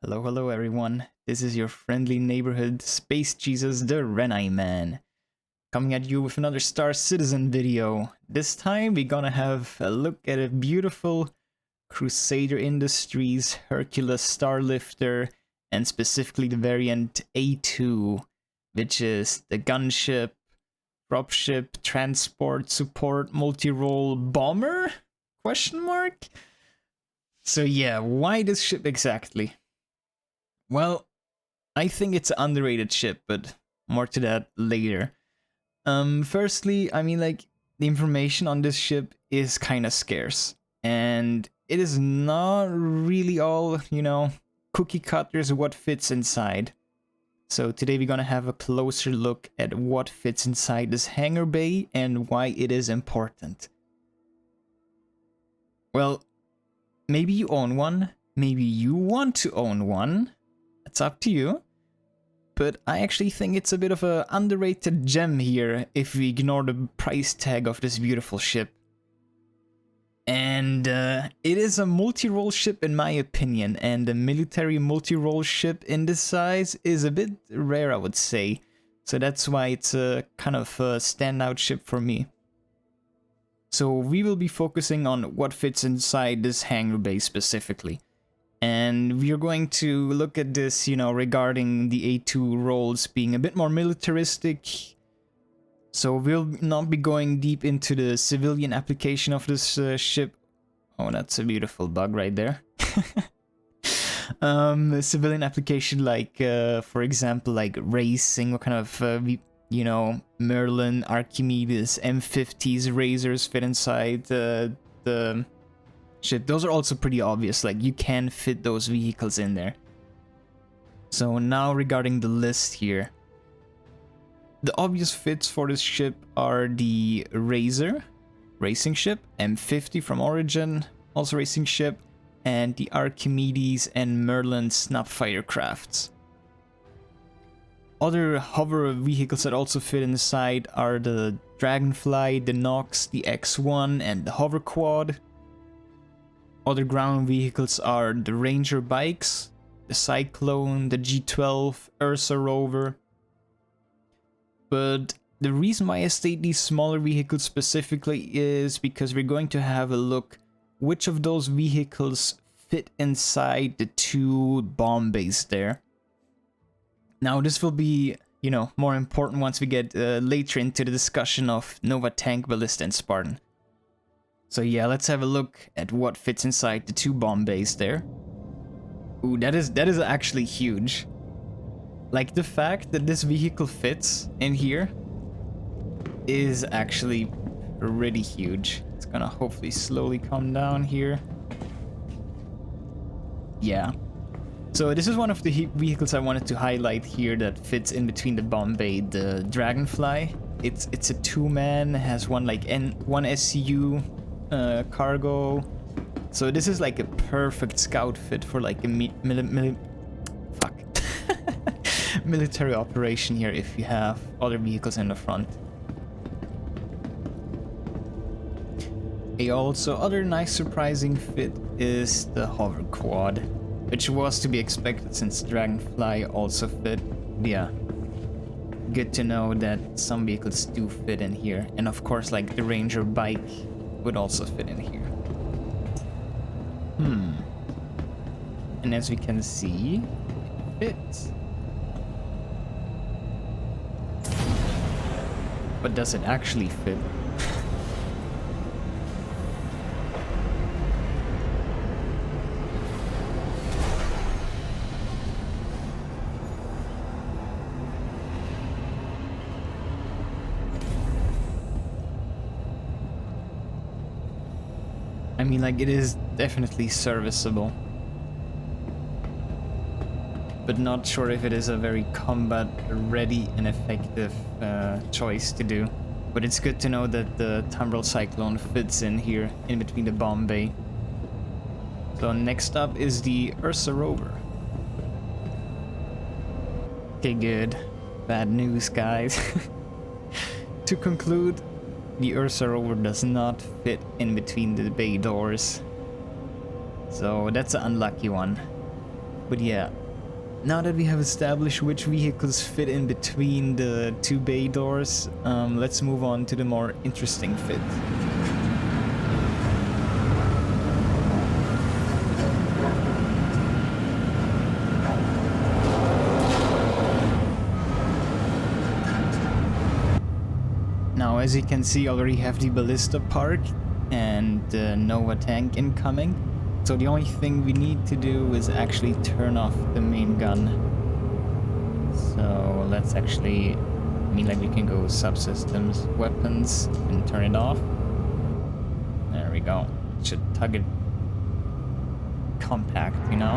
Hello, hello everyone. This is your friendly neighborhood Space Jesus the Renai Man, coming at you with another Star Citizen video. This time we're gonna have a look at a beautiful Crusader Industries Hercules Starlifter, and specifically the variant A2, which is the gunship, dropship, transport, support, multi-role bomber? Question mark? So yeah, why this ship exactly? Well, I think it's an underrated ship, but more to that later. Firstly, the information on this ship is kind of scarce, and it is not really all, cookie cutters what fits inside. So today we're gonna have a closer look at what fits inside this hangar bay and why it is important. Well, maybe you own one, maybe you want to own one. It's up to you, but I actually think it's a bit of an underrated gem here if we ignore the price tag of this beautiful ship. And it is a multi-role ship in my opinion, and a military multi-role ship in this size is a bit rare, I would say. So that's why it's a kind of a standout ship for me. So we will be focusing on what fits inside this hangar bay specifically. And we're going to look at this, regarding the A2 roles being a bit more militaristic. So we'll not be going deep into the civilian application of this ship. Oh, that's a beautiful bug right there. Civilian application like, for example, like racing, what kind of, Merlin, Archimedes, M50s, Razors fit inside the ship. Those are also pretty obvious, like you can fit those vehicles in there. So now regarding the list here. The obvious fits for this ship are the Razor, racing ship, M50 from Origin, also racing ship, and the Archimedes and Merlin Snapfire crafts. Other hover vehicles that also fit inside are the Dragonfly, the Nox, the X1, and the HoverQuad. Other ground vehicles are the Ranger bikes, the Cyclone, the G12, Ursa Rover. But the reason why I state these smaller vehicles specifically is because we're going to have a look which of those vehicles fit inside the two bomb bays there. Now this will be, more important once we get later into the discussion of Nova Tank, Ballista, and Spartan. So yeah, let's have a look at what fits inside the two bomb bays there. Ooh, that is actually huge. Like, the fact that this vehicle fits in here is actually really huge. It's gonna hopefully slowly come down here. Yeah. So this is one of the vehicles I wanted to highlight here that fits in between the bomb bay, the Dragonfly. It's a two-man, has one SCU cargo. So this is like a perfect scout fit for like a military operation here if you have other vehicles in the front. A also other nice surprising fit is the HoverQuad, which was to be expected since Dragonfly also fit. Yeah, good to know that some vehicles do fit in here, and of course like the Ranger bike would also fit in here. And as we can see, it fits. But does it actually fit? It is definitely serviceable, but not sure if it is a very combat ready and effective choice to do. But it's good to know that the Tumbril Cyclone fits in here in between the bomb bay. So next up is the Ursa Rover. Okay, good. Bad news, guys. To conclude, the Ursa Rover does not fit in between the bay doors. So that's an unlucky one. But yeah, now that we have established which vehicles fit in between the two bay doors, let's move on to the more interesting fit. Now, as you can see, I already have the Ballista parked and the Nova tank incoming. So the only thing we need to do is actually turn off the main gun. So let's actually, I mean, like we can go subsystems, weapons, and turn it off. There we go. Should tug it compact, you know?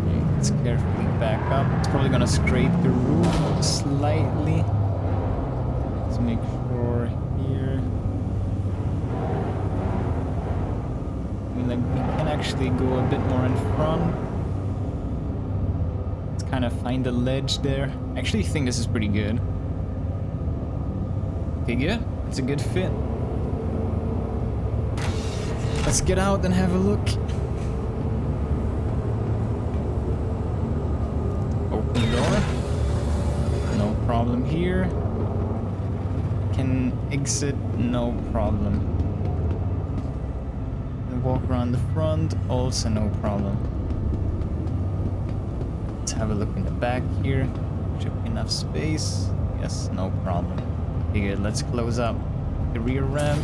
Okay, let's carefully back up. It's probably gonna scrape the roof slightly. Let's make sure here. I mean, like, we can actually go a bit more in front. Let's kind of find a ledge there. I actually think this is pretty good. Okay, good. It's a good fit. Let's get out and have a look. Open door. No problem here. Can exit, no problem. And walk around the front, also no problem. Let's have a look in the back here. Should be enough space. Yes, no problem. Okay, good. Let's close up the rear ramp.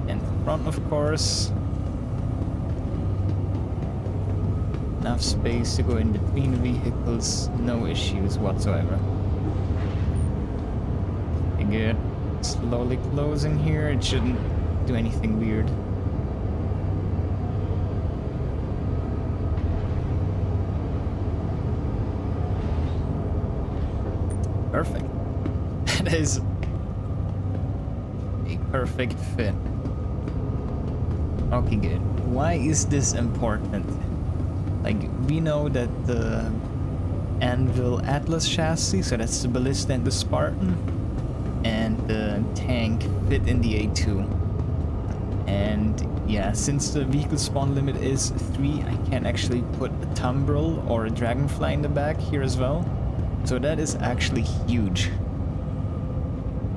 And the front, of course. Enough space to go in between vehicles, no issues whatsoever. Good. Slowly closing here. It shouldn't do anything weird. Perfect. That is a perfect fit. Okay, good. Why is this important? Like, we know that the Anvil Atlas chassis, so that's the Ballista and the Spartan, and the tank fit in the A2. And yeah, since the vehicle spawn limit is 3, I can actually put a Tumbril or a Dragonfly in the back here as well. So that is actually huge.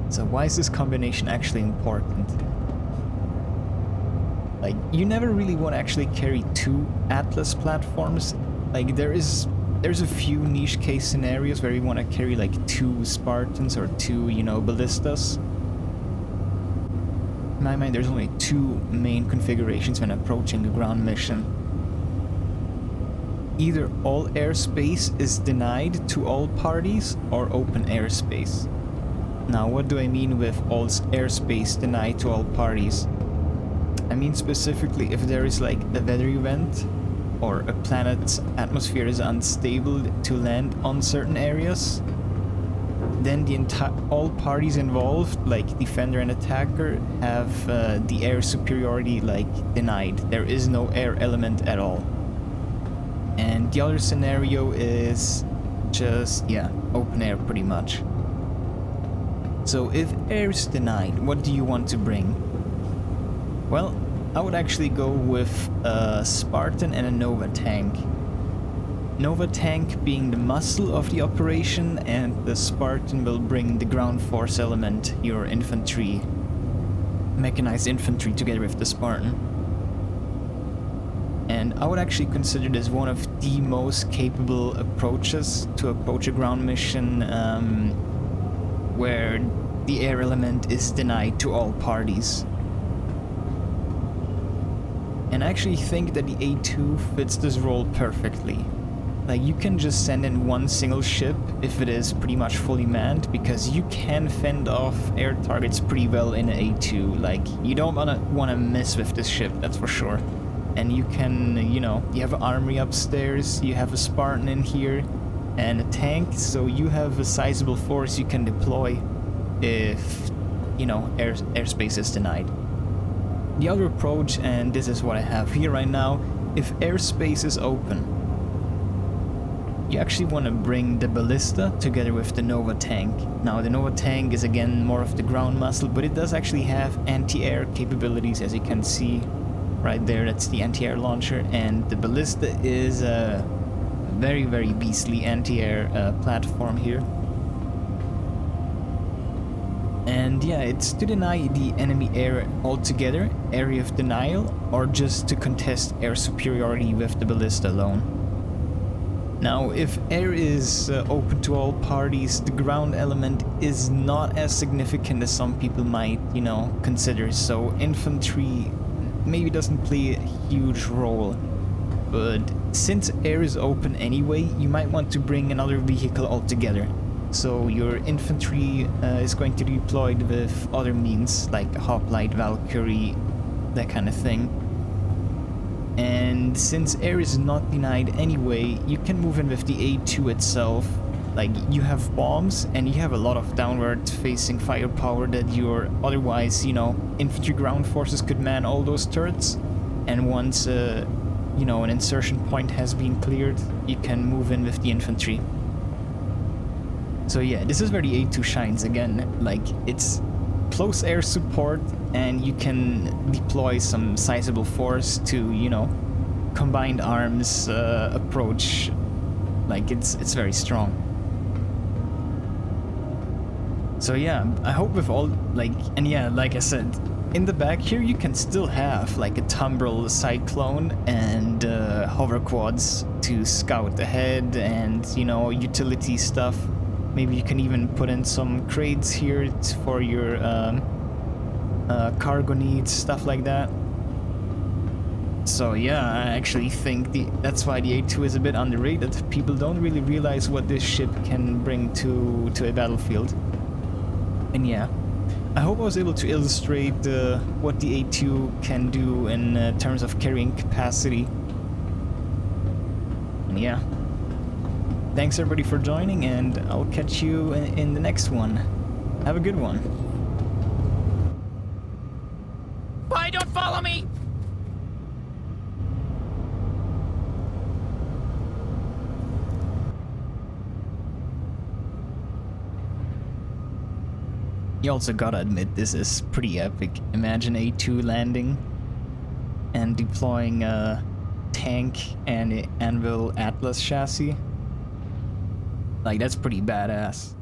So why is this combination actually important? Like, you never really want to actually carry 2 Atlas platforms. Like, there's a few niche case scenarios where you want to carry like 2 Spartans or 2, you know, Ballistas. In my mind, there's only 2 main configurations when approaching a ground mission. Either all airspace is denied to all parties or open airspace. Now, what do I mean with all airspace denied to all parties? I mean specifically if there is like a weather event or a planet's atmosphere is unstable to land on certain areas, then all parties involved, like defender and attacker, have the air superiority like denied. There is no air element at all. And the other scenario is just, yeah, open air pretty much. So if air is denied, what do you want to bring? Well, I would actually go with a Spartan and a Nova tank. Nova tank being the muscle of the operation, and the Spartan will bring the ground force element, your infantry, mechanized infantry together with the Spartan. And I would actually consider this one of the most capable approaches to approach a ground mission where the air element is denied to all parties. And I actually think that the A2 fits this role perfectly. Like, you can just send in one single ship if it is pretty much fully manned, because you can fend off air targets pretty well in an A2. Like, you don't wanna mess with this ship, that's for sure. And you can, you know, you have an armory upstairs, you have a Spartan in here, and a tank, so you have a sizable force you can deploy if, you know, airspace is denied. The other approach, and this is what I have here right now, if airspace is open, you actually want to bring the Ballista together with the Nova tank. Now, the Nova tank is again more of the ground muscle, but it does actually have anti-air capabilities, as you can see. right there. That's the anti-air launcher, and the Ballista is a very, very beastly anti-air platform here. And yeah, it's to deny the enemy air altogether, area of denial, or just to contest air superiority with the Ballista alone. Now, if air is open to all parties, the ground element is not as significant as some people might, you know, consider. So infantry maybe doesn't play a huge role. But since air is open anyway, you might want to bring another vehicle altogether. So your infantry is going to be deployed with other means, like a hoplite, Valkyrie, that kind of thing. And since air is not denied anyway, you can move in with the A2 itself. Like, you have bombs and you have a lot of downward facing firepower that your otherwise, you know, infantry ground forces could man all those turrets. And once, you know, an insertion point has been cleared, you can move in with the infantry. So yeah, this is where the A2 shines again. Like, it's close air support, and you can deploy some sizable force to, you know, combined arms approach. Like, it's very strong. So yeah, I hope with all, like, and yeah, like I said, in the back here you can still have like a Tumbril Cyclone and HoverQuads to scout ahead and, you know, utility stuff. Maybe you can even put in some crates here for your cargo needs, stuff like that. So yeah, I actually think that's why the A2 is a bit underrated. People don't really realize what this ship can bring to a battlefield. And yeah, I hope I was able to illustrate what the A2 can do in terms of carrying capacity. And yeah. Thanks everybody for joining, and I'll catch you in the next one. Have a good one. Why don't follow me? You also gotta admit, this is pretty epic. Imagine A2 landing and deploying a tank and an Anvil Atlas chassis. Like, that's pretty badass.